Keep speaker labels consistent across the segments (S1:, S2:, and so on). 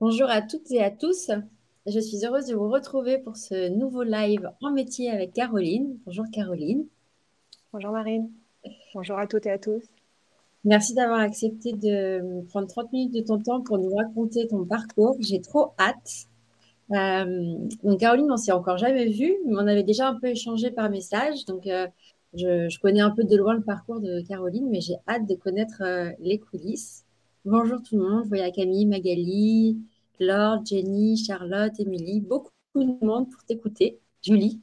S1: Bonjour à toutes et à tous. Je suis heureuse de vous retrouver pour ce nouveau live en métier avec Caroline. Bonjour Caroline.
S2: Bonjour Marine, bonjour à toutes et à tous.
S1: Merci d'avoir accepté de me prendre 30 minutes de ton temps pour nous raconter ton parcours. J'ai trop hâte. Donc Caroline, on s'est encore jamais vu, mais on avait déjà un peu échangé par message. Je connais un peu de loin le parcours de Caroline, mais j'ai hâte de connaître les coulisses. Bonjour tout le monde. Je vois il y a Camille, Magali, Laure, Jenny, Charlotte, Émilie, beaucoup de monde pour t'écouter. Julie,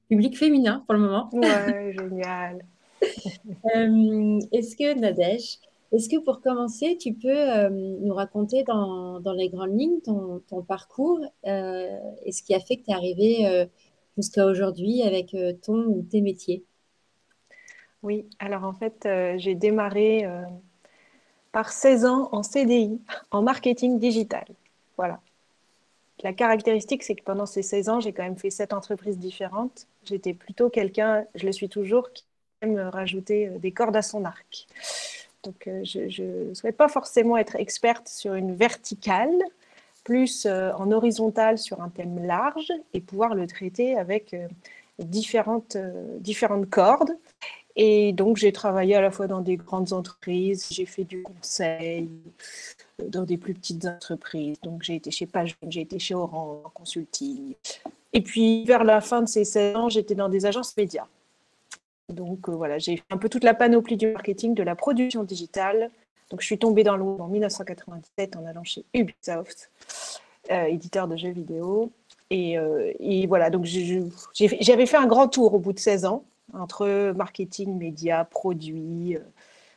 S1: public féminin pour le moment.
S2: Ouais, génial.
S1: Est-ce que Nadège, est-ce que pour commencer, tu peux nous raconter dans les grandes lignes ton parcours et ce qui a fait que tu es arrivé jusqu'à aujourd'hui avec ton ou tes métiers?
S2: Oui, alors en fait, j'ai démarré par 16 ans en CDI, en marketing digital. Voilà. La caractéristique, c'est que pendant ces 16 ans, j'ai quand même fait 7 entreprises différentes. J'étais plutôt quelqu'un, je le suis toujours, qui aime rajouter des cordes à son arc. Donc, je ne souhaite pas forcément être experte sur une verticale, plus en horizontal sur un thème large et pouvoir le traiter avec différentes cordes. Et donc, j'ai travaillé à la fois dans des grandes entreprises, j'ai fait du conseil dans des plus petites entreprises. Donc, j'ai été chez Page, j'ai été chez Orange en consulting. Et puis, vers la fin de ces 16 ans, j'étais dans des agences médias. Donc, voilà, j'ai fait un peu toute la panoplie du marketing, de la production digitale. Donc, je suis tombée dans le web en 1997 en allant chez Ubisoft, éditeur de jeux vidéo. Et voilà, donc j'avais fait un grand tour au bout de 16 ans, entre marketing, médias, produits,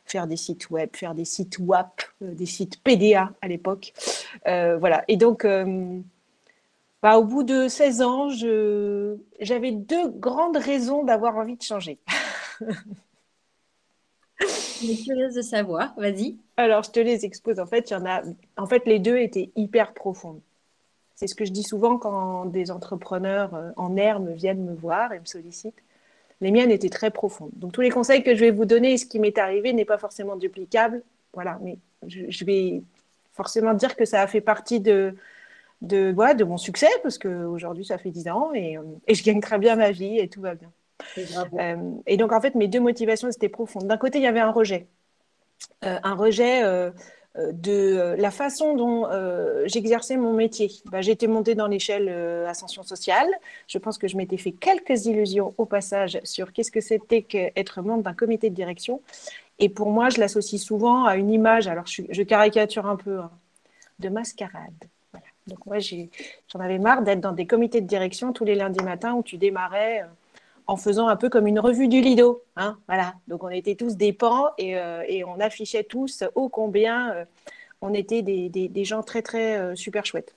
S2: faire des sites web, faire des sites WAP, des sites PDA à l'époque. Voilà, et donc, au bout de 16 ans, j'avais deux grandes raisons d'avoir envie de changer.
S1: Je suis curieuse de savoir, vas-y.
S2: Alors, je te les expose. En fait, les deux étaient hyper profondes. C'est ce que je dis souvent quand des entrepreneurs en herbe viennent me voir et me sollicitent. Les miennes étaient très profondes. Donc, tous les conseils que je vais vous donner et ce qui m'est arrivé n'est pas forcément duplicable. Voilà, mais je vais forcément dire que ça a fait partie de mon succès parce qu'aujourd'hui, ça fait 10 ans et je gagne très bien ma vie et tout va bien.
S1: Et bravo.
S2: Et donc, en fait, mes deux motivations, c'était profondes. D'un côté, il y avait un rejet de la façon dont j'exerçais mon métier. J'étais montée dans l'échelle ascension sociale. Je pense que je m'étais fait quelques illusions au passage sur qu'est-ce que c'était qu'être membre d'un comité de direction. Et pour moi, je l'associe souvent à une image, alors je caricature un peu, hein, de mascarade. Voilà. Donc moi, j'en avais marre d'être dans des comités de direction tous les lundis matins où tu démarrais en faisant un peu comme une revue du Lido. Hein, voilà. Donc on était tous des pans et on affichait tous ô combien on était des gens très, très super chouettes.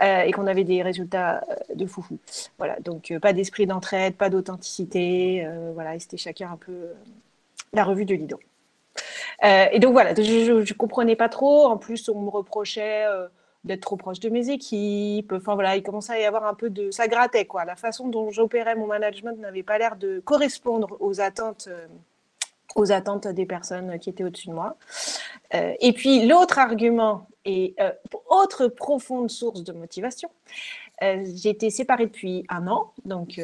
S2: Et qu'on avait des résultats de foufou. Voilà, donc pas d'esprit d'entraide, pas d'authenticité, voilà, et c'était chacun un peu la revue du Lido. Et donc voilà, je comprenais pas trop. En plus, on me reprochait d'être trop proche de mes équipes. Enfin voilà, il commençait à y avoir un peu de, ça grattait quoi. La façon dont j'opérais mon management n'avait pas l'air de correspondre aux attentes des personnes qui étaient au-dessus de moi. Et puis l'autre argument et autre profonde source de motivation, j'ai été séparée depuis un an, donc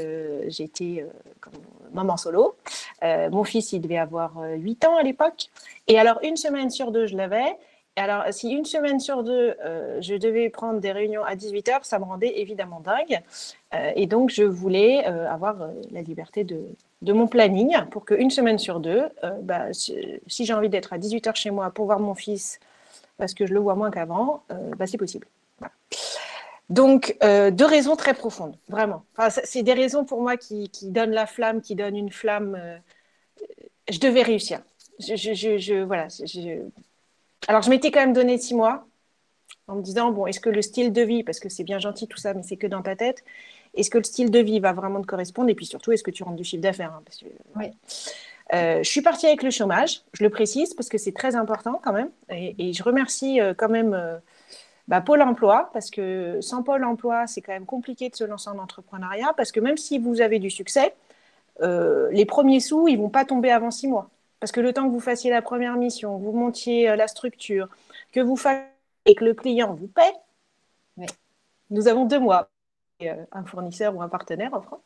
S2: j'étais comme maman solo. Mon fils, il devait avoir 8 ans à l'époque. Et alors, une semaine sur deux, je l'avais. Alors, si une semaine sur deux, je devais prendre des réunions à 18 heures, ça me rendait évidemment dingue. Et donc, je voulais avoir la liberté de mon planning pour qu'une semaine sur deux, si j'ai envie d'être à 18 heures chez moi pour voir mon fils, parce que je le vois moins qu'avant, c'est possible. Voilà. Donc, deux raisons très profondes, vraiment. Enfin, c'est des raisons pour moi qui donnent la flamme, qui donnent une flamme. Je devais réussir. Voilà. Alors, je m'étais quand même donné 6 mois en me disant, bon, est-ce que le style de vie, parce que c'est bien gentil tout ça, mais c'est que dans ta tête, est-ce que le style de vie va vraiment te correspondre? Et puis surtout, est-ce que tu rentres du chiffre d'affaires, hein, parce que,
S1: Ouais.
S2: je suis partie avec le chômage, je le précise, parce que c'est très important quand même. Et je remercie quand même Pôle emploi, parce que sans Pôle emploi, c'est quand même compliqué de se lancer en entrepreneuriat, parce que même si vous avez du succès, les premiers sous, ils ne vont pas tomber avant 6 mois. Parce que le temps que vous fassiez la première mission, vous montiez la structure, que vous fassiez et que le client vous paie, nous avons 2 mois, un fournisseur ou un partenaire en France,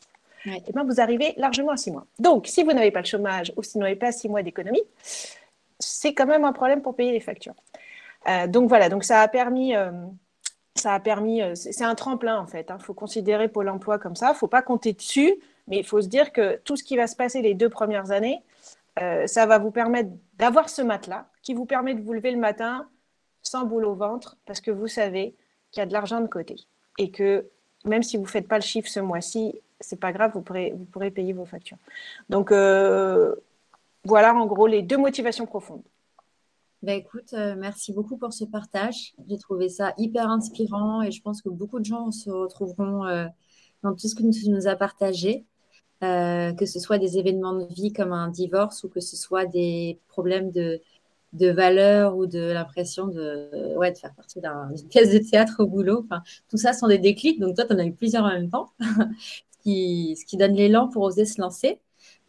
S1: Ouais.
S2: et ben vous arrivez largement à 6 mois. Donc, si vous n'avez pas de chômage ou si vous n'avez pas 6 mois d'économie, c'est quand même un problème pour payer les factures. Donc voilà, donc c'est un tremplin en fait. Il faut considérer Pôle emploi comme ça. Il ne faut pas compter dessus, mais il faut se dire que tout ce qui va se passer les 2 premières années, ça va vous permettre d'avoir ce matelas qui vous permet de vous lever le matin sans boule au ventre parce que vous savez qu'il y a de l'argent de côté et que même si vous ne faites pas le chiffre ce mois-ci, c'est pas grave, vous pourrez payer vos factures. Donc voilà en gros les 2 motivations profondes.
S1: Bah, écoute, merci beaucoup pour ce partage. J'ai trouvé ça hyper inspirant et je pense que beaucoup de gens se retrouveront dans tout ce que tu nous as partagé, que ce soit des événements de vie comme un divorce ou que ce soit des problèmes de valeur ou de l'impression de faire partie d'une pièce de théâtre au boulot. Enfin, tout ça sont des déclics. Donc toi, tu en as eu plusieurs en même temps, ce qui donne l'élan pour oser se lancer.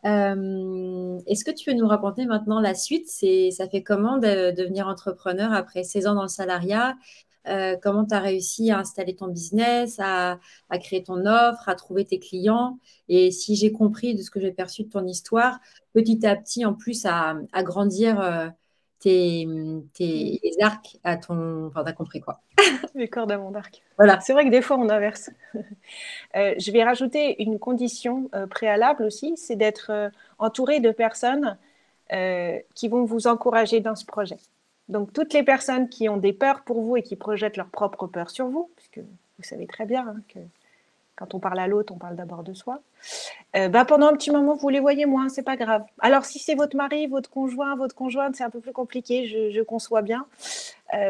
S1: Est-ce que tu peux nous raconter maintenant la suite? Ça fait comment de devenir entrepreneur après 16 ans dans le salariat? Comment tu as réussi à installer ton business, à créer ton offre, à trouver tes clients? Et si j'ai compris de ce que j'ai perçu de ton histoire, petit à petit, en plus, à grandir tes, les arcs à ton... Enfin, t'as compris quoi.
S2: Les cordes à mon arc.
S1: Voilà.
S2: C'est vrai que des fois, on inverse. Je vais rajouter une condition préalable aussi, c'est d'être entouré de personnes qui vont vous encourager dans ce projet. Donc, toutes les personnes qui ont des peurs pour vous et qui projettent leurs propres peurs sur vous, puisque vous savez très bien que quand on parle à l'autre, on parle d'abord de soi. Pendant un petit moment, vous les voyez moins, c'est pas grave. Alors, si c'est votre mari, votre conjoint, votre conjointe, c'est un peu plus compliqué, je conçois bien.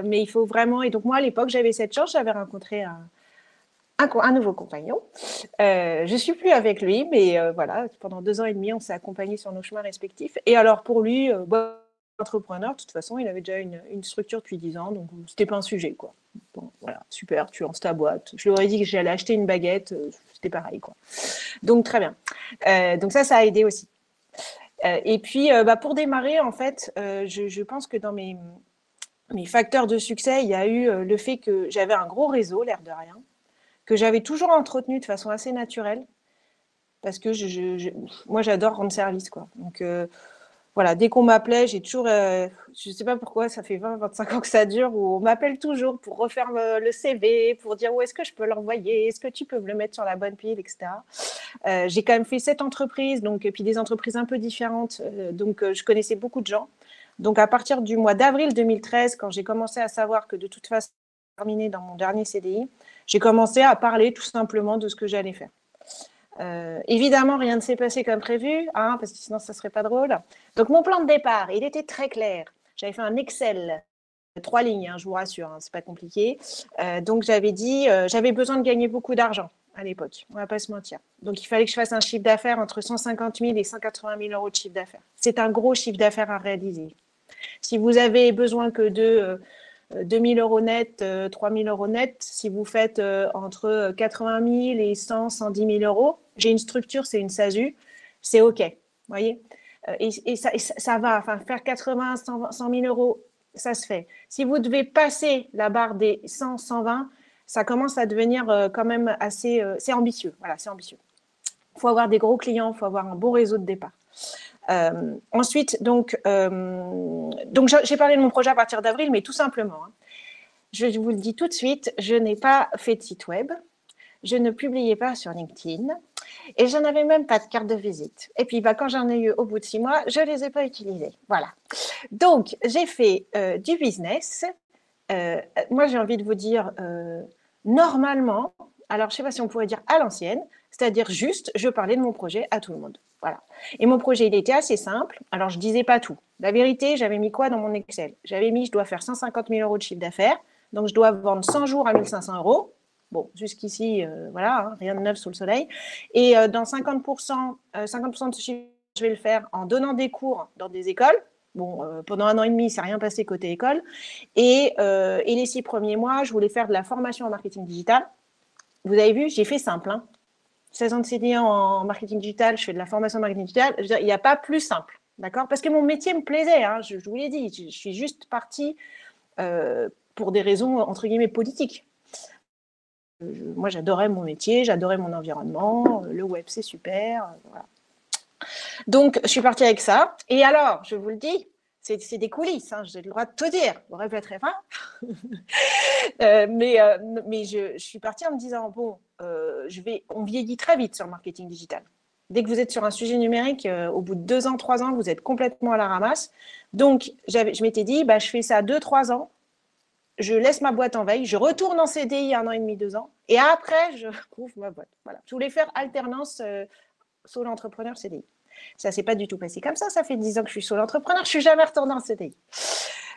S2: Mais il faut vraiment. Et donc, moi, à l'époque, j'avais cette chance, j'avais rencontré un nouveau compagnon. Je suis plus avec lui, mais voilà, pendant 2 ans et demi, on s'est accompagnés sur nos chemins respectifs. Et alors, pour lui, entrepreneur, de toute façon, il avait déjà une structure depuis 10 ans, donc c'était pas un sujet, quoi. Bon, voilà, super, tu lances ta boîte. Je lui aurais dit que j'allais acheter une baguette, c'était pareil, quoi. Donc, très bien. Donc, ça a aidé aussi. Et puis, pour démarrer, en fait, je pense que dans mes facteurs de succès, il y a eu le fait que j'avais un gros réseau, l'air de rien, que j'avais toujours entretenu de façon assez naturelle, parce que moi, j'adore rendre service, quoi. Donc, voilà, dès qu'on m'appelait, j'ai toujours, je ne sais pas pourquoi, ça fait 20-25 ans que ça dure, où on m'appelle toujours pour refaire le CV, pour dire où est-ce que je peux l'envoyer, est-ce que tu peux me le mettre sur la bonne pile, etc. J'ai quand même fait 7 entreprises, donc, et puis des entreprises un peu différentes, donc je connaissais beaucoup de gens. Donc, à partir du mois d'avril 2013, quand j'ai commencé à savoir que de toute façon, terminé dans mon dernier CDI, j'ai commencé à parler tout simplement de ce que j'allais faire. Évidemment, rien ne s'est passé comme prévu, hein, parce que sinon, ça ne serait pas drôle. Donc, mon plan de départ, il était très clair. J'avais fait un Excel, 3 lignes, hein, je vous rassure, hein, c'est pas compliqué. Donc, j'avais dit, j'avais besoin de gagner beaucoup d'argent à l'époque, on ne va pas se mentir. Donc, il fallait que je fasse un chiffre d'affaires entre 150 000 et 180 000 euros de chiffre d'affaires. C'est un gros chiffre d'affaires à réaliser. Si vous avez besoin que de 2 000 euros net, 3 000 euros net, si vous faites entre 80 000 et 110 000 euros, j'ai une structure, c'est une SASU, c'est OK. Vous voyez, et ça va, enfin, faire 80, 100 000 euros, ça se fait. Si vous devez passer la barre des 100, 120, ça commence à devenir quand même assez. C'est ambitieux. Voilà, c'est ambitieux. Il faut avoir des gros clients, il faut avoir un bon réseau de départ. Ensuite, donc j'ai parlé de mon projet à partir d'avril, mais tout simplement, hein, je vous le dis tout de suite, je n'ai pas fait de site web, je ne publiais pas sur LinkedIn et je n'avais même pas de carte de visite. Et puis, quand j'en ai eu au bout de 6 mois, je ne les ai pas utilisées. Voilà. Donc, j'ai fait du business. Moi, j'ai envie de vous dire, normalement, alors je ne sais pas si on pourrait dire à l'ancienne, c'est-à-dire juste, je parlais de mon projet à tout le monde. Voilà. Et mon projet, il était assez simple. Alors, je ne disais pas tout. La vérité, j'avais mis quoi dans mon Excel? J'avais mis, je dois faire 150 000 euros de chiffre d'affaires. Donc, je dois vendre 100 jours à 1 500 euros. Bon, jusqu'ici, voilà, hein, rien de neuf sous le soleil. Et dans 50% de ce chiffre, je vais le faire en donnant des cours dans des écoles. Bon, pendant 1 an et demi, il ne s'est rien passé côté école. Et les 6 premiers mois, je voulais faire de la formation en marketing digital. Vous avez vu, j'ai fait simple. Hein. 16 ans de CDI en marketing digital, je fais de la formation en marketing digital. Je veux dire, il n'y a pas plus simple, d'accord? Parce que mon métier me plaisait, hein, je vous l'ai dit. Je suis juste partie pour des raisons, entre guillemets, politiques. moi, j'adorais mon métier, j'adorais mon environnement, le web, c'est super. Voilà. Donc, je suis partie avec ça. Et alors, je vous le dis, c'est des coulisses, hein, j'ai le droit de tout dire, je ne répéterai pas. Mais je suis partie en me disant, bon, on vieillit très vite sur le marketing digital. Dès que vous êtes sur un sujet numérique, au bout de 2 ans, 3 ans, vous être complètement à la ramasse. Donc, je m'étais dit, je fais ça 2-3 ans, je laisse ma boîte en veille, je retourne en CDI 1 an et demi, 2 ans, et après, je rouvre ma boîte. Voilà. Je voulais faire alternance solo entrepreneur CDI. Ça ne s'est pas du tout passé comme ça fait 10 ans que je suis solo entrepreneur, je ne suis jamais retournée en CDI.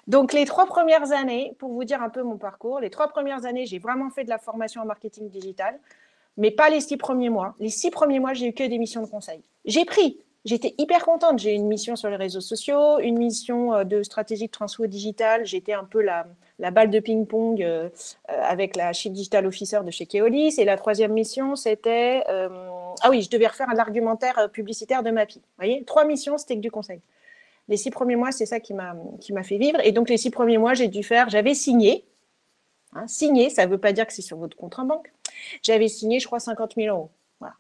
S2: Donc, les 3 premières années, pour vous dire un peu mon parcours, les 3 premières années, j'ai vraiment fait de la formation en marketing digital, mais pas les 6 premiers mois. Les 6 premiers mois, j'ai eu que des missions de conseil. J'étais hyper contente. J'ai eu une mission sur les réseaux sociaux, une mission de stratégie de transfo digital. J'étais un peu la balle de ping-pong avec la Chief Digital Officer de chez Keolis. Et la 3e mission, c'était... je devais refaire un argumentaire publicitaire de Mappy. Vous voyez, 3 missions, c'était que du conseil. Les 6 premiers mois, c'est ça qui m'a fait vivre. Et donc, les 6 premiers mois, j'avais signé. Hein, signé, ça ne veut pas dire que c'est sur votre compte en banque. J'avais signé, je crois, 50 000 euros. Voilà.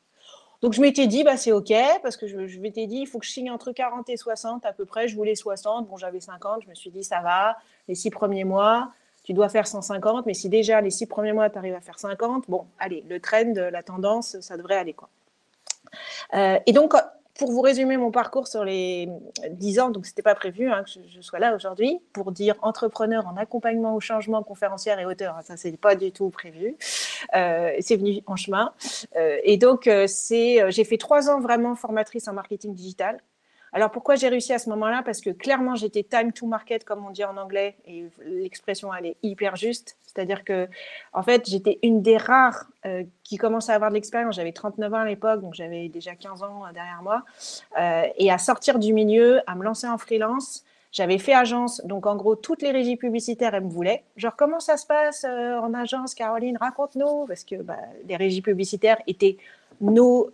S2: Donc, je m'étais dit, c'est OK, parce que je m'étais dit, il faut que je signe entre 40 et 60 à peu près. Je voulais 60. Bon, j'avais 50. Je me suis dit, ça va. Les 6 premiers mois, tu dois faire 150. Mais si déjà, les 6 premiers mois, tu arrives à faire 50, bon, allez, le trend, la tendance, ça devrait aller, quoi. Et donc, pour vous résumer mon parcours sur les 10 ans, donc ce n'était pas prévu que je sois là aujourd'hui, pour dire entrepreneur en accompagnement au changement, conférencière et auteur, ça c'est pas du tout prévu, c'est venu en chemin. Et donc j'ai fait 3 ans vraiment formatrice en marketing digital. Alors pourquoi j'ai réussi à ce moment-là? Parce que clairement j'étais time to market comme on dit en anglais, et l'expression elle est hyper juste. C'est-à-dire que en fait j'étais une des rares qui commençait à avoir de l'expérience. J'avais 39 ans à l'époque, donc j'avais déjà 15 ans derrière moi, et à sortir du milieu, à me lancer en freelance. J'avais fait agence, donc en gros toutes les régies publicitaires elles me voulaient. Genre comment ça se passe en agence, Caroline, raconte-nous, parce que les régies publicitaires étaient nos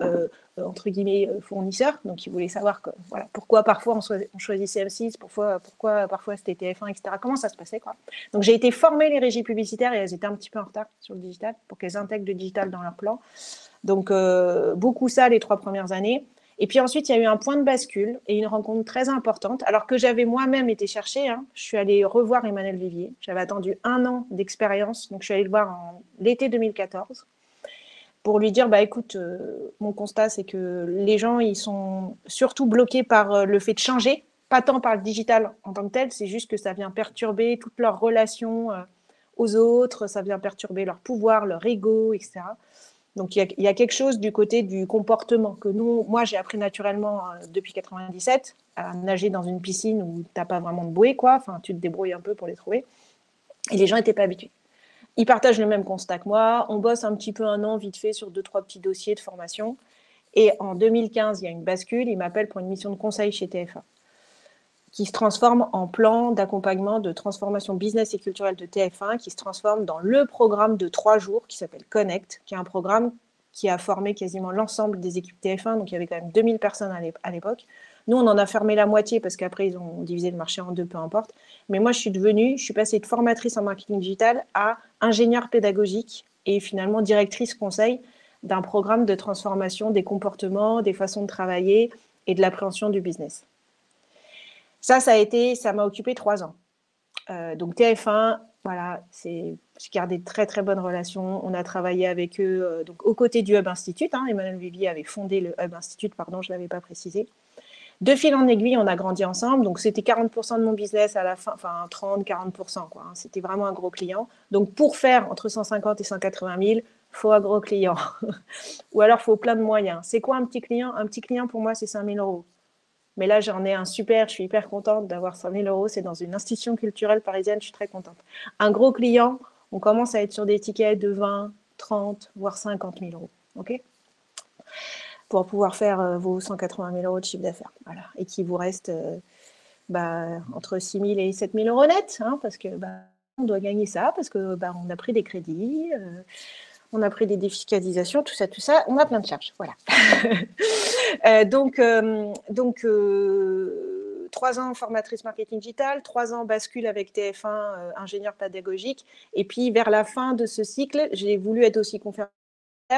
S2: entre guillemets fournisseurs, donc ils voulaient savoir pourquoi parfois on choisissait M6, pourquoi parfois c'était TF1, etc. Comment ça se passait, quoi. Donc j'ai été formée les régies publicitaires et elles étaient un petit peu en retard sur le digital pour qu'elles intègrent le digital dans leur plan. Donc beaucoup ça les 3 premières années. Et puis ensuite, il y a eu un point de bascule et une rencontre très importante, alors que j'avais moi-même été chercher. Je suis allée revoir Emmanuel Vivier. J'avais attendu 1 an d'expérience, donc je suis allée le voir en l'été 2014 pour lui dire, écoute, mon constat, c'est que les gens, ils sont surtout bloqués par le fait de changer, pas tant par le digital en tant que tel, c'est juste que ça vient perturber toutes leurs relations aux autres, ça vient perturber leur pouvoir, leur ego, etc. Donc, il y a quelque chose du côté du comportement que moi, j'ai appris naturellement depuis 97 à nager dans une piscine où tu n'as pas vraiment de bouée, quoi. Enfin, tu te débrouilles un peu pour les trouver. Et les gens n'étaient pas habitués. Ils partagent le même constat que moi. On bosse un petit peu 1 an vite fait sur 2-3 petits dossiers de formation. Et en 2015, il y a une bascule. Ils m'appellent pour une mission de conseil chez TF1 qui se transforme en plan d'accompagnement de transformation business et culturelle de TF1, qui se transforme dans le programme de 3 jours qui s'appelle Connect, qui est un programme qui a formé quasiment l'ensemble des équipes TF1, donc il y avait quand même 2000 personnes à l'époque. Nous, on en a fermé la moitié parce qu'après, ils ont divisé le marché en 2, peu importe. Mais moi, je suis passée de formatrice en marketing digital à ingénieure pédagogique et finalement directrice conseil d'un programme de transformation des comportements, des façons de travailler et de l'appréhension du business. Ça m'a occupé 3 ans. Donc TF1, voilà, j'ai gardé de très très bonnes relations. On a travaillé avec eux donc aux côtés du Hub Institute. Emmanuel Vivier avait fondé le Hub Institute, pardon, je ne l'avais pas précisé. De fil en aiguille, on a grandi ensemble. Donc c'était 40% de mon business à la fin, enfin 30-40%, quoi. C'était vraiment un gros client. Donc pour faire entre 150 et 180 000, il faut un gros client. Ou alors il faut plein de moyens. C'est quoi un petit client? Un petit client pour moi, c'est 5 000 euros. Mais là, j'en ai un super, je suis hyper contente d'avoir 5 000 euros. C'est dans une institution culturelle parisienne, je suis très contente. Un gros client, on commence à être sur des tickets de 20, 30, voire 50 000 euros. OK ? Pour pouvoir faire vos 180 000 euros de chiffre d'affaires. Voilà. Et qu'il vous reste entre 6 000 et 7 000 euros net, parce que on doit gagner ça, parce que on a pris des crédits, on a pris des défiscalisations, tout ça, on a plein de charges. Voilà. Donc 3 ans formatrice marketing digital, 3 ans bascule avec TF1, ingénieur pédagogique. Et puis, vers la fin de ce cycle, j'ai voulu être aussi conférencière.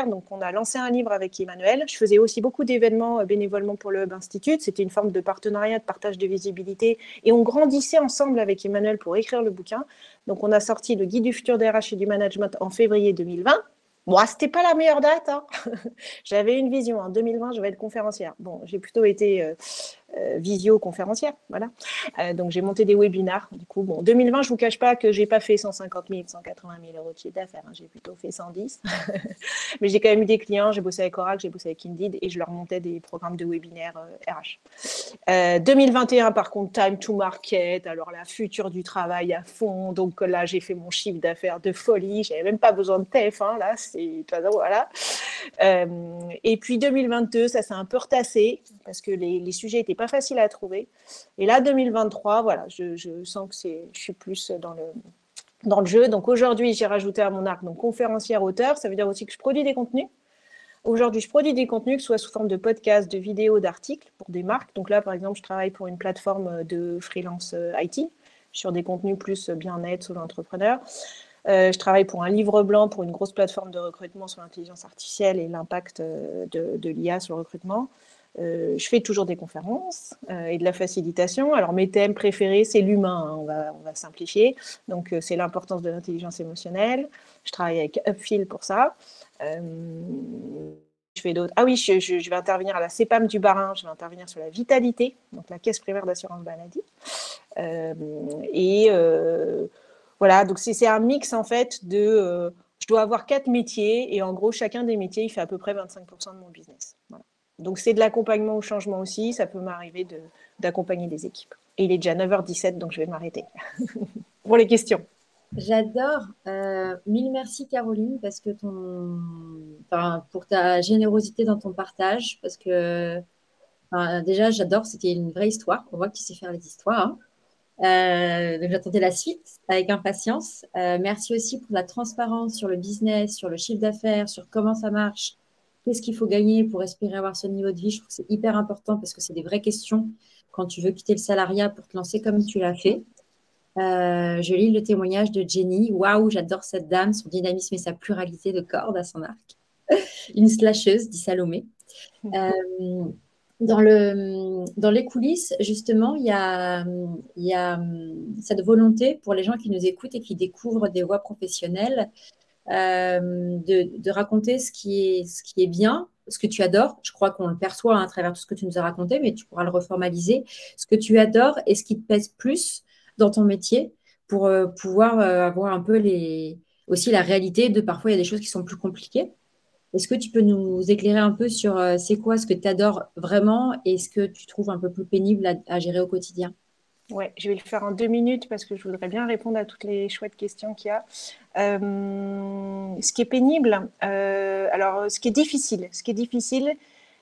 S2: Donc, on a lancé un livre avec Emmanuel. Je faisais aussi beaucoup d'événements bénévolement pour le Hub Institute. C'était une forme de partenariat, de partage de visibilité. Et on grandissait ensemble avec Emmanuel pour écrire le bouquin. Donc, on a sorti le guide du futur des RH et du management en février 2020. Moi, c'était pas la meilleure date. Hein. J'avais une vision. En 2020, je vais être conférencière. Bon, j'ai plutôt été visio-conférencière. Voilà. Donc, j'ai monté des webinars. Du coup, bon, 2020, je ne vous cache pas que je n'ai pas fait 150 000, 180 000 euros de chiffre d'affaires. Hein. J'ai plutôt fait 110. Mais j'ai quand même eu des clients. J'ai bossé avec Oracle, j'ai bossé avec Indeed et je leur montais des programmes de webinaires RH. 2021, par contre, time to market. Alors, la future du travail à fond. Donc, là, j'ai fait mon chiffre d'affaires de folie. Je n'avais même pas besoin de TF1. Là, c'est... Voilà. Et puis, 2022, ça s'est un peu retassé parce que les sujets n'étaient pas faciles à trouver. Et là, 2023, voilà, je sens que je suis plus dans le jeu. Donc, aujourd'hui, j'ai rajouté à mon arc donc, conférencière auteur. Ça veut dire aussi que je produis des contenus. Aujourd'hui, je produis des contenus, que ce soit sous forme de podcasts, de vidéos, d'articles pour des marques. Donc là, par exemple, je travaille pour une plateforme de freelance IT sur des contenus plus bien-être sur l'entrepreneur. Je travaille pour un livre blanc pour une grosse plateforme de recrutement sur l'intelligence artificielle et l'impact de l'IA sur le recrutement. Je fais toujours des conférences et de la facilitation. Alors, mes thèmes préférés, c'est l'humain, hein, on va simplifier. Donc, c'est l'importance de l'intelligence émotionnelle. Je travaille avec Upfield pour ça. Je fais d'autres. Ah oui, je vais intervenir à la CEPAM du Bas-Rhin, je vais intervenir sur la vitalité, donc la caisse primaire d'assurance maladie. Voilà, donc c'est un mix en fait de. Je dois avoir 4 métiers et en gros, chacun des métiers, il fait à peu près 25% de mon business. Voilà. Donc c'est de l'accompagnement au changement aussi, ça peut m'arriver d'accompagner des équipes. Et il est déjà 9h17, donc je vais m'arrêter pour les questions.
S1: J'adore. Mille merci Caroline parce que pour ta générosité dans ton partage. Parce que déjà, j'adore. C'était une vraie histoire. On voit que tu sais faire les histoires. Hein. Donc j'attendais la suite avec impatience. Merci aussi pour la transparence sur le business, sur le chiffre d'affaires, sur comment ça marche, qu'est-ce qu'il faut gagner pour espérer avoir ce niveau de vie. Je trouve que c'est hyper important parce que c'est des vraies questions quand tu veux quitter le salariat pour te lancer comme tu l'as fait. Je lis le témoignage de Jenny. Waouh, j'adore cette dame, son dynamisme et sa pluralité de cordes à son arc. Une slasheuse, dit Salomé. Euh, dans les coulisses, justement, il y a cette volonté pour les gens qui nous écoutent et qui découvrent des voies professionnelles de raconter ce qui est bien, ce que tu adores. Je crois qu'on le perçoit à travers tout ce que tu nous as raconté, mais tu pourras le reformaliser. Ce que tu adores et ce qui te pèse plus dans ton métier pour pouvoir avoir un peu aussi la réalité de parfois il y a des choses qui sont plus compliquées. Est-ce que tu peux nous éclairer un peu sur c'est quoi ce que tu adores vraiment et ce que tu trouves un peu plus pénible à gérer au quotidien?
S2: Ouais, je vais le faire en 2 minutes parce que je voudrais bien répondre à toutes les chouettes questions qu'il y a. Ce qui est pénible, alors ce qui est difficile,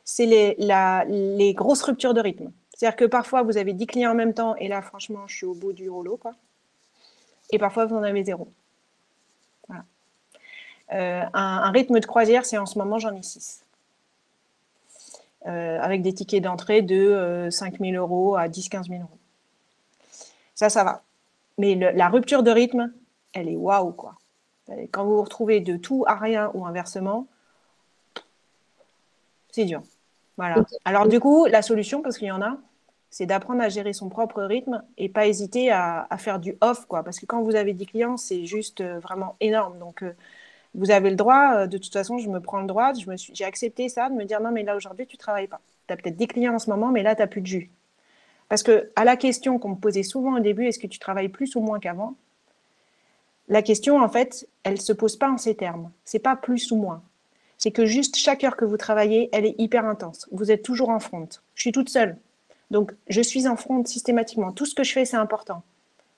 S2: c'est les grosses ruptures de rythme. C'est-à-dire que parfois, vous avez 10 clients en même temps et là, franchement, je suis au bout du rouleau, quoi. Et parfois, vous en avez 0. Voilà. Un rythme de croisière, c'est en ce moment, j'en ai 6. Avec des tickets d'entrée de 5 000 euros à 10-15 000 euros. Ça va. Mais la rupture de rythme, elle est waouh, quoi. Quand vous vous retrouvez de tout à rien ou inversement, c'est dur. Voilà. Alors du coup, la solution, parce qu'il y en a, c'est d'apprendre à gérer son propre rythme et pas hésiter à faire du off, quoi. Parce que quand vous avez 10 clients, c'est juste vraiment énorme. Donc, vous avez le droit, de toute façon, je me prends le droit, j'ai accepté ça, de me dire non, mais là, aujourd'hui, tu ne travailles pas. Tu as peut-être 10 clients en ce moment, mais là, tu n'as plus de jus. Parce que à la question qu'on me posait souvent au début, est-ce que tu travailles plus ou moins qu'avant? La question, en fait, elle ne se pose pas en ces termes. Ce n'est pas plus ou moins. C'est que juste chaque heure que vous travaillez, elle est hyper intense. Vous êtes toujours en front. Je suis toute seule. Donc, je suis en front systématiquement. Tout ce que je fais, c'est important.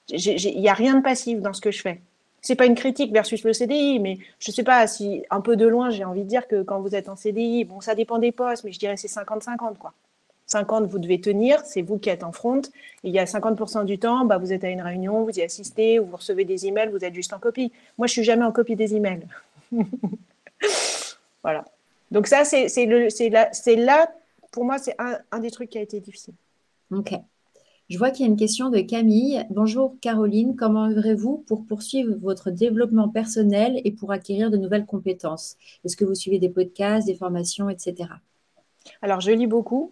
S2: Il n'y a rien de passif dans ce que je fais. Ce n'est pas une critique versus le CDI, mais je ne sais pas si, un peu de loin, j'ai envie de dire que quand vous êtes en CDI, bon, ça dépend des postes, mais je dirais c'est 50-50, quoi. 50, vous devez tenir, c'est vous qui êtes en front. Et il y a 50% du temps, bah, vous êtes à une réunion, vous y assistez, ou vous recevez des emails, vous êtes juste en copie. Moi, je ne suis jamais en copie des emails. Voilà. Donc ça, c'est là, pour moi, c'est un des trucs qui a été difficile.
S1: Ok. Je vois qu'il y a une question de Camille. Bonjour Caroline, comment œuvrez-vous pour poursuivre votre développement personnel et pour acquérir de nouvelles compétences? Est-ce que vous suivez des podcasts, des formations, etc.
S2: Alors, je lis beaucoup.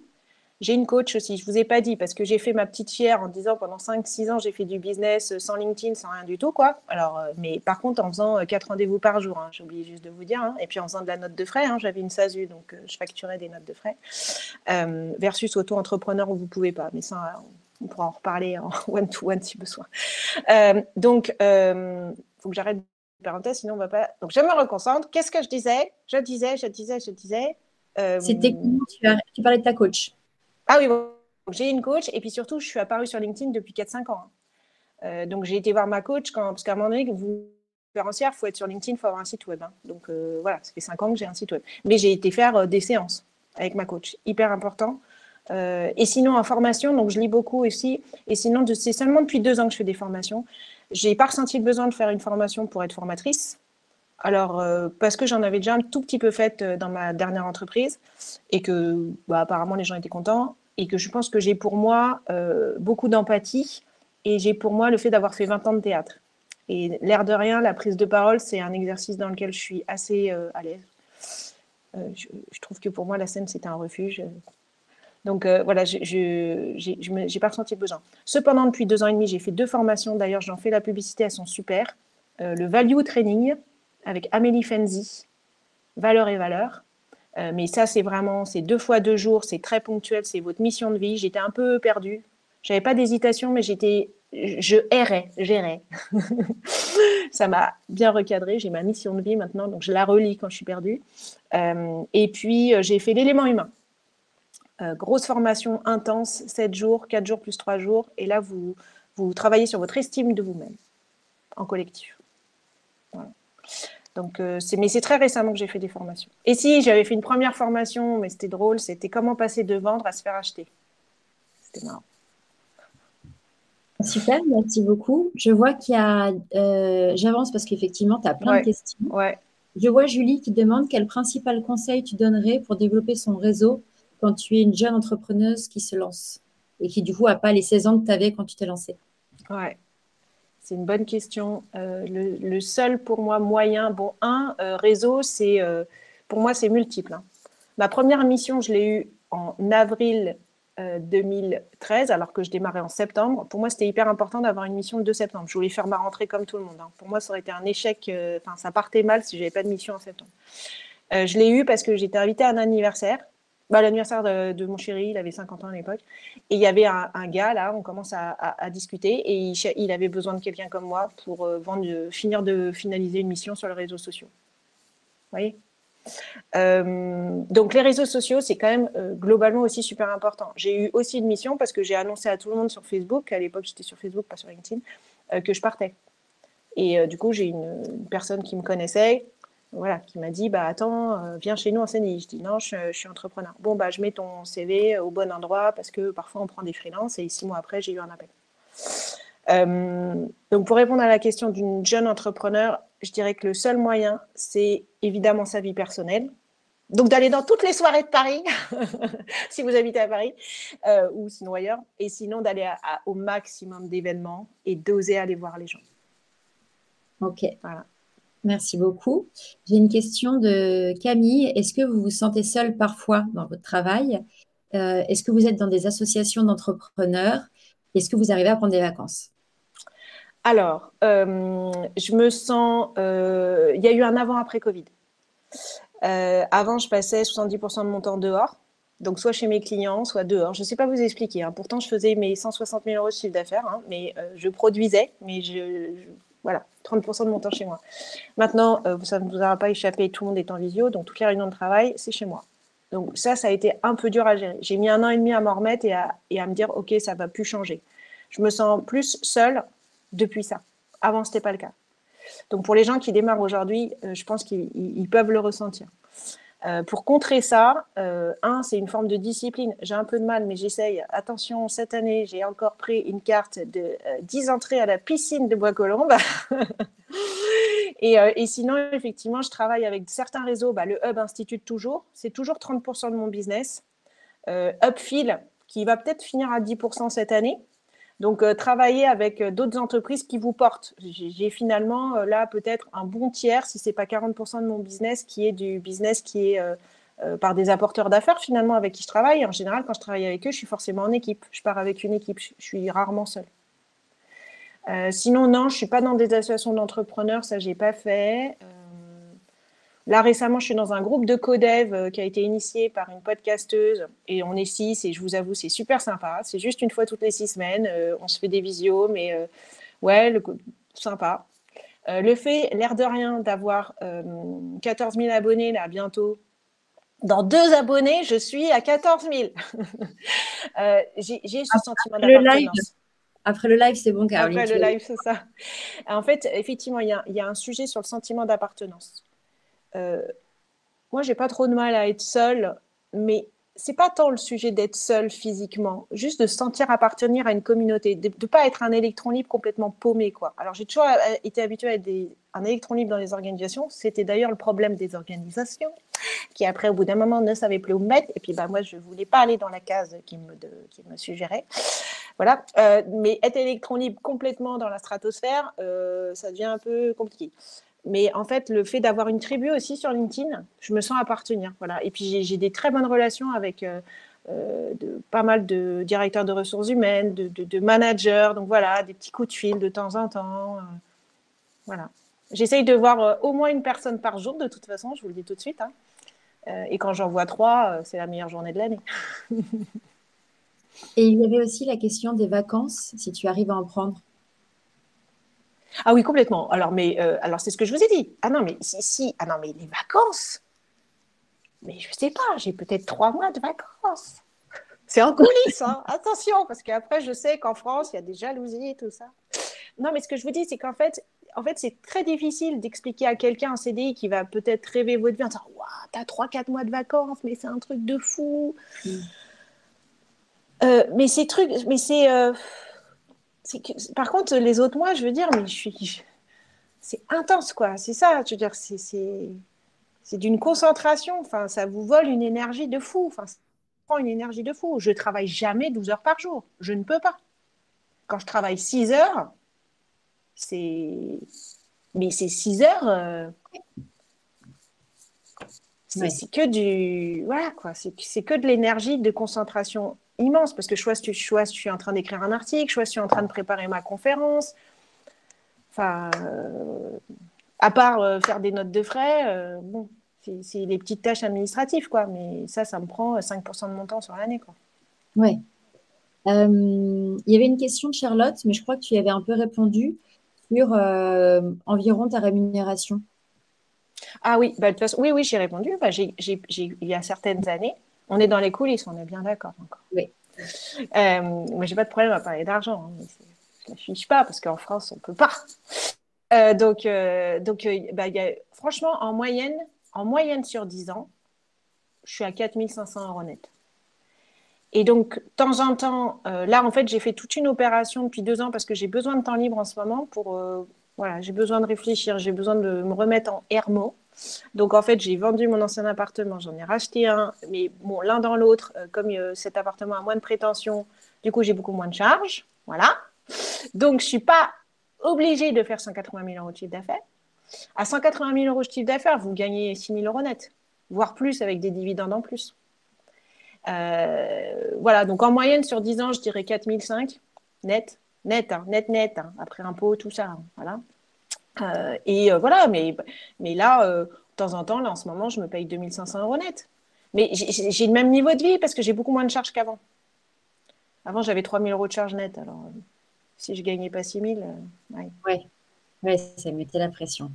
S2: J'ai une coach aussi, je ne vous ai pas dit, parce que j'ai fait ma petite fière en disant pendant 5-6 ans, j'ai fait du business sans LinkedIn, sans rien du tout, quoi. Alors, mais par contre, en faisant 4 rendez-vous par jour, hein, j'ai oublié juste de vous dire, hein, et puis en faisant de la note de frais, hein, j'avais une SASU, donc je facturais des notes de frais, versus auto-entrepreneur où vous ne pouvez pas. Mais ça, on pourra en reparler en one-to-one si besoin. Donc, il faut que j'arrête de parenthèse, sinon on ne va pas. Donc, je me reconcentre. Qu'est-ce que je disais.
S1: C'était comment tu parlais de ta coach.
S2: Ah oui, bon, j'ai une coach et puis surtout, je suis apparue sur LinkedIn depuis 4-5 ans. Donc, j'ai été voir ma coach parce qu'à un moment donné, vous différencière, il faut être sur LinkedIn, il faut avoir un site web. Hein. Donc, voilà, ça fait 5 ans que j'ai un site web. Mais j'ai été faire des séances avec ma coach, hyper important. Et sinon, en formation, donc je lis beaucoup aussi. Et sinon, c'est seulement depuis 2 ans que je fais des formations. Je n'ai pas ressenti le besoin de faire une formation pour être formatrice. Alors, parce que j'en avais déjà un tout petit peu fait dans ma dernière entreprise et que apparemment les gens étaient contents et que je pense que j'ai pour moi beaucoup d'empathie et j'ai pour moi le fait d'avoir fait 20 ans de théâtre. Et l'air de rien, la prise de parole, c'est un exercice dans lequel je suis assez à l'aise. Je trouve que pour moi, la scène, c'est un refuge. Donc voilà, j'ai pas ressenti le besoin. Cependant, depuis 2 ans et demi, j'ai fait 2 formations. D'ailleurs, j'en fais la publicité, elles sont super. Le Value Training avec Amélie Fenzi, Valeurs et Valeurs. Mais ça, c'est 2 fois 2 jours, c'est très ponctuel, c'est votre mission de vie. J'étais un peu perdue. J'avais pas d'hésitation, mais je gérais. Ça m'a bien recadré. J'ai ma mission de vie maintenant, donc je la relis quand je suis perdue. Et puis, j'ai fait l'élément humain. Grosse formation intense, 7 jours, 4 jours plus 3 jours. Et là, vous travaillez sur votre estime de vous-même en collectif. Voilà. Donc, mais c'est très récemment que j'ai fait des formations. Et si, j'avais fait une première formation, mais c'était drôle, c'était comment passer de vendre à se faire acheter. C'était marrant.
S1: Super, merci beaucoup. Je vois qu'il y a, j'avance parce qu'effectivement, tu as plein de questions.
S2: Ouais.
S1: Je vois Julie qui demande quel principal conseil tu donnerais pour développer son réseau quand tu es une jeune entrepreneuse qui se lance et qui du coup n'a pas les 16 ans que tu avais quand tu t'es lancée.
S2: Ouais, c'est une bonne question. Le seul pour moi moyen, réseau, pour moi c'est multiple. Hein. Ma première mission, je l'ai eue en avril 2013, alors que je démarrais en septembre. Pour moi, c'était hyper important d'avoir une mission le 2 septembre. Je voulais faire ma rentrée comme tout le monde. Hein. Pour moi, ça aurait été un échec. Ça partait mal si je n'avais pas de mission en septembre. Je l'ai eue parce que j'étais invitée à un anniversaire. L'anniversaire de mon chéri, il avait 50 ans à l'époque. Et il y avait un gars, là, on commence à discuter. Et il avait besoin de quelqu'un comme moi pour finaliser une mission sur les réseaux sociaux. Vous voyez ? Donc les réseaux sociaux, c'est quand même globalement aussi super important. J'ai eu aussi une mission parce que j'ai annoncé à tout le monde sur Facebook, à l'époque j'étais sur Facebook, pas sur LinkedIn, que je partais. Et du coup, j'ai une personne qui me connaissait, voilà, qui m'a dit attends, viens chez nous en CDI. Je dis non, je suis entrepreneur. Bon, je mets ton CV au bon endroit parce que parfois on prend des freelances et 6 mois après, j'ai eu un appel. Donc, pour répondre à la question d'une jeune entrepreneur, je dirais que le seul moyen, c'est évidemment sa vie personnelle. Donc, d'aller dans toutes les soirées de Paris, si vous habitez à Paris, ou sinon ailleurs, et sinon d'aller au maximum d'événements et d'oser aller voir les gens.
S1: Ok.
S2: Voilà.
S1: Merci beaucoup. J'ai une question de Camille. Est-ce que vous vous sentez seule parfois dans votre travail? Est-ce que vous êtes dans des associations d'entrepreneurs? Est-ce que vous arrivez à prendre des vacances?
S2: Alors, je me sens... Il y a eu un avant-après Covid. Avant, je passais 70% de mon temps dehors. Donc, soit chez mes clients, soit dehors. Je ne sais pas vous expliquer. Hein. Pourtant, je faisais mes 160 000 euros de chiffre d'affaires. Hein, mais je produisais. Mais voilà, 30% de mon temps chez moi. Maintenant, ça ne vous aura pas échappé. Tout le monde est en visio. Donc, toutes les réunions de travail, c'est chez moi. Donc, ça a été un peu dur à gérer. J'ai mis 1 an et demi à m'en remettre et à me dire, OK, ça ne va plus changer. Je me sens plus seule depuis ça. Avant, ce n'était pas le cas. Donc, pour les gens qui démarrent aujourd'hui, je pense qu'ils peuvent le ressentir. Pour contrer ça, c'est une forme de discipline. J'ai un peu de mal, mais j'essaye. Attention, cette année, j'ai encore pris une carte de 10 entrées à la piscine de Bois-Colombes. Et sinon, effectivement, je travaille avec certains réseaux. Le Hub Institute, toujours. C'est toujours 30% de mon business. Upfill, qui va peut-être finir à 10% cette année. Donc, travailler avec d'autres entreprises qui vous portent. J'ai finalement, là, peut-être un bon tiers, si ce n'est pas 40% de mon business, qui est du business qui est par des apporteurs d'affaires, finalement, avec qui je travaille. En général, quand je travaille avec eux, je suis forcément en équipe. Je pars avec une équipe. Je suis rarement seule. Sinon, non, je ne suis pas dans des associations d'entrepreneurs. Ça, je n'ai pas fait. Là, récemment, je suis dans un groupe de codev qui a été initié par une podcasteuse et on est 6 et je vous avoue, c'est super sympa. C'est juste une fois toutes les 6 semaines. On se fait des visios, mais ouais, sympa. Le fait, l'air de rien, d'avoir 14 000 abonnés là bientôt. Dans 2 abonnés, je suis à 14 000. J'ai ce sentiment d'appartenance.
S1: Après le live, c'est bon, Caroline.
S2: Après le live, c'est ça. En fait, effectivement, il y a un sujet sur le sentiment d'appartenance. Moi, j'ai pas trop de mal à être seule, mais c'est pas tant le sujet d'être seule physiquement, juste de se sentir appartenir à une communauté, de ne pas être un électron libre complètement paumé, quoi. Alors, j'ai toujours été habituée à être un électron libre dans les organisations. C'était d'ailleurs le problème des organisations, qui après, au bout d'un moment, ne savaient plus où me mettre. Et puis, bah, moi, je voulais pas aller dans la case qui me suggérait. Voilà. Mais être électron libre complètement dans la stratosphère, ça devient un peu compliqué. Mais en fait, le fait d'avoir une tribu aussi sur LinkedIn, je me sens appartenir. Voilà. Et puis, j'ai des très bonnes relations avec pas mal de directeurs de ressources humaines, de managers. Donc, voilà, des petits coups de fil de temps en temps. Voilà. J'essaye de voir au moins une personne par jour, de toute façon, je vous le dis tout de suite. Hein. Et quand j'en vois 3, c'est la meilleure journée de l'année.
S1: Et il y avait aussi la question des vacances, si tu arrives à en prendre.
S2: Ah oui, complètement. Alors, alors c'est ce que je vous ai dit. Ah non, mais si. Ah non, mais les vacances. Mais je sais pas, j'ai peut-être 3 mois de vacances. C'est en coulisses, hein. Attention, parce qu'après, je sais qu'en France, il y a des jalousies et tout ça. Non, mais ce que je vous dis, c'est qu'en fait, c'est très difficile d'expliquer à quelqu'un en CDI qui va peut-être rêver votre vie en disant waouh, t'as 3-4 mois de vacances, mais c'est un truc de fou. Mais ces trucs, mais par contre, les autres mois, je veux dire, mais c'est intense, quoi. C'est ça, je veux dire, c'est d'une concentration. Enfin, ça vous vole une énergie de fou. Enfin, ça prend une énergie de fou. Je travaille jamais 12 heures par jour. Je ne peux pas. Quand je travaille 6 heures, c'est 6 heures. C'est que du. Voilà, quoi. C'est que de l'énergie de concentration immense. Parce que soit je suis en train d'écrire un article, soit je suis en train de préparer ma conférence. Enfin, à part faire des notes de frais, bon, c'est les petites tâches administratives, quoi. Mais ça me prend 5% de mon temps sur l'année, quoi.
S1: Ouais. Il y avait une question de Charlotte, mais je crois que tu y avais un peu répondu sur environ ta rémunération.
S2: Ah oui, bah, de toute façon, oui, j'ai répondu. Bah, il y a certaines années, on est dans les coulisses, on est bien d'accord encore.
S1: Oui.
S2: Moi, j'ai pas de problème à parler d'argent. Hein, je ne l'affiche pas parce qu'en France, on ne peut pas. Bah, franchement, en moyenne sur 10 ans, je suis à 4 500 € net. Et donc, de temps en temps, là, en fait, j'ai fait toute une opération depuis 2 ans parce que j'ai besoin de temps libre en ce moment pour, voilà, j'ai besoin de réfléchir, j'ai besoin de me remettre en hermo. Donc, en fait, j'ai vendu mon ancien appartement, j'en ai racheté un, mais bon, l'un dans l'autre, comme cet appartement a moins de prétention, du coup, j'ai beaucoup moins de charges, voilà. Donc, je ne suis pas obligée de faire 180 000 € de chiffre d'affaires. À 180 000 € de chiffre d'affaires, vous gagnez 6 000 € net, voire plus avec des dividendes en plus. Voilà, donc en moyenne sur 10 ans, je dirais 4 500 net, hein, après impôt, tout ça, hein, voilà. Voilà, mais là, de temps en temps, là, en ce moment, je me paye 2 500 € net. Mais j'ai le même niveau de vie parce que j'ai beaucoup moins de charges qu'avant. Avant, j'avais 3 000 € de charges nettes. Alors, si je ne gagnais pas 6 000,
S1: ouais, ça mettait la pression.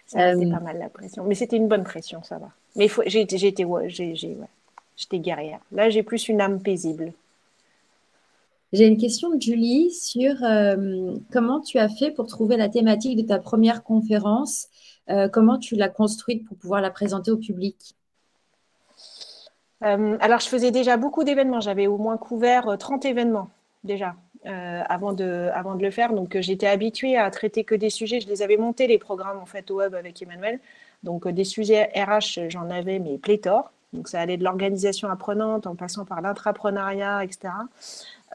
S2: Ça mettait pas mal la pression. Mais c'était une bonne pression, ça va. Mais j'étais guerrière. Là, j'ai plus une âme paisible.
S1: J'ai une question de Julie sur comment tu as fait pour trouver la thématique de ta première conférence, comment tu l'as construite pour pouvoir la présenter au public.
S2: Alors, je faisais déjà beaucoup d'événements. J'avais au moins couvert 30 événements déjà avant de le faire. Donc, j'étais habituée à traiter que des sujets. Je les avais montés, les programmes, en fait, au web avec Emmanuel. Donc, des sujets RH, j'en avais, mais pléthore. Donc, ça allait de l'organisation apprenante en passant par l'intrapreneuriat, etc.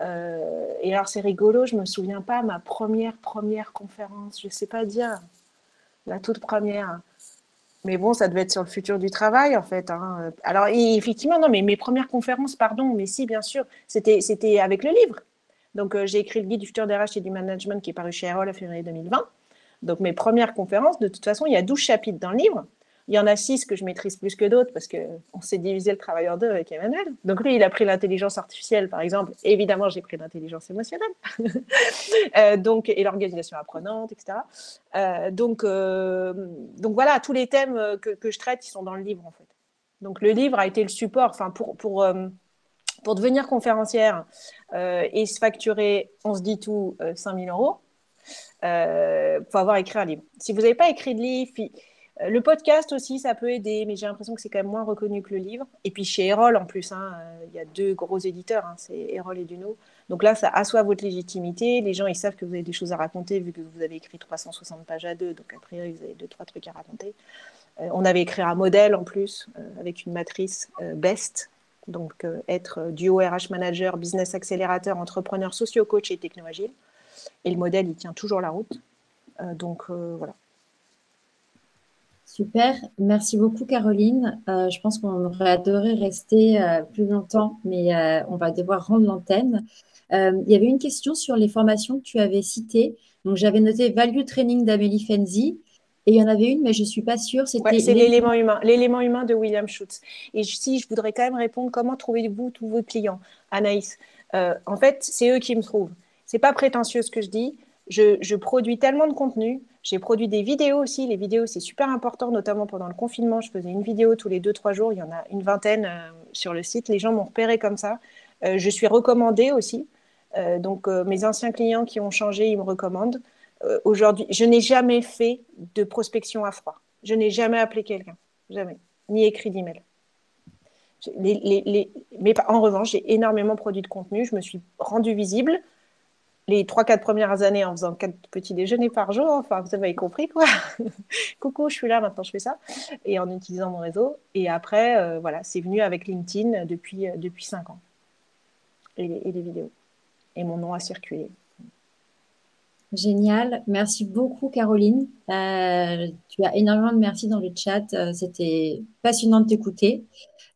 S2: Et alors, c'est rigolo, je ne me souviens pas ma première conférence, je ne sais pas dire, la toute première. Mais bon, ça devait être sur le futur du travail, en fait. Hein. Alors, effectivement, non, mais mes premières conférences, pardon, mais si, bien sûr, c'était avec le livre. Donc, j'ai écrit le guide du futur des RH et du management qui est paru chez Erol en février 2020. Donc, mes premières conférences, de toute façon, il y a 12 chapitres dans le livre. Il y en a 6 que je maîtrise plus que d'autres parce qu'on s'est divisé le travail en deux avec Emmanuel. Donc, lui, il a pris l'intelligence artificielle, par exemple. Évidemment, j'ai pris l'intelligence émotionnelle. Et l'organisation apprenante, etc. Donc, voilà, tous les thèmes que je traite, ils sont dans le livre, en fait. Donc, le livre a été le support pour devenir conférencière et se facturer, on se dit tout, 5 000 euros. Faut avoir écrit un livre. Si vous n'avez pas écrit de livre, le podcast aussi, ça peut aider, mais j'ai l'impression que c'est quand même moins reconnu que le livre. Et puis chez Erol, en plus, il y a 2 gros éditeurs, c'est Erol et Duno. Donc là, ça assoit votre légitimité. Les gens, ils savent que vous avez des choses à raconter vu que vous avez écrit 360 pages à 2. Donc a priori, vous avez 2-3 trucs à raconter. On avait écrit un modèle en plus avec une matrice BEST. Donc être duo RH manager, business accélérateur, entrepreneur, socio-coach et techno-agile. Et le modèle, il tient toujours la route. Voilà.
S1: Super, merci beaucoup Caroline. Je pense qu'on aurait adoré rester plus longtemps, mais on va devoir rendre l'antenne. Il y avait une question sur les formations que tu avais citées. Donc j'avais noté Value Training d'Amélie Fenzi et il y en avait une, mais je ne suis pas sûre.
S2: Ouais,
S1: C'était
S2: c'est l'élément humain de William Schutz. Et si je voudrais quand même répondre, comment trouvez-vous tous vos clients, Anaïs? En fait, c'est eux qui me trouvent. C'est pas prétentieux ce que je dis. Je produis tellement de contenu. J'ai produit des vidéos aussi. Les vidéos, c'est super important, notamment pendant le confinement. Je faisais une vidéo tous les 2-3 jours. Il y en a une vingtaine sur le site. Les gens m'ont repéré comme ça. Je suis recommandée aussi. Mes anciens clients qui ont changé, ils me recommandent. Aujourd'hui, je n'ai jamais fait de prospection à froid. Je n'ai jamais appelé quelqu'un. Jamais. Ni écrit d'email. Mais en revanche, j'ai énormément produit de contenu. Je me suis rendue visible les 3-4 premières années en faisant 4 petits déjeuners par jour. Enfin, vous avez compris, quoi. Coucou, je suis là, maintenant je fais ça. Et en utilisant mon réseau. Et après, voilà, c'est venu avec LinkedIn depuis 5 ans. Et les vidéos. Et mon nom a circulé.
S1: Génial. Merci beaucoup, Caroline. Tu as énormément de merci dans le chat. C'était passionnant de t'écouter.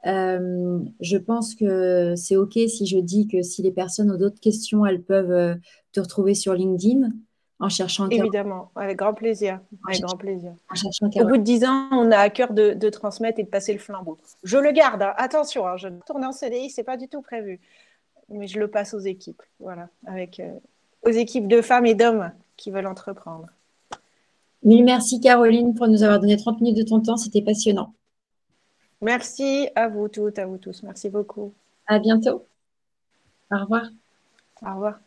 S1: Je pense que c'est OK si je dis que si les personnes ont d'autres questions, elles peuvent te retrouver sur LinkedIn en cherchant Caroline.
S2: Évidemment, avec grand plaisir. Avec grand plaisir.
S1: En cherchant
S2: Au bout
S1: Caroline.
S2: de 10 ans, on a à cœur de transmettre et de passer le flambeau. Je le garde, hein. Attention, je tourne en CDI, c'est pas du tout prévu. Mais je le passe aux équipes, voilà, aux équipes de femmes et d'hommes qui veulent entreprendre.
S1: Mille merci, Caroline, pour nous avoir donné 30 minutes de ton temps. C'était passionnant.
S2: Merci à vous toutes, à vous tous. Merci beaucoup.
S1: À bientôt. Au revoir.
S2: Au revoir.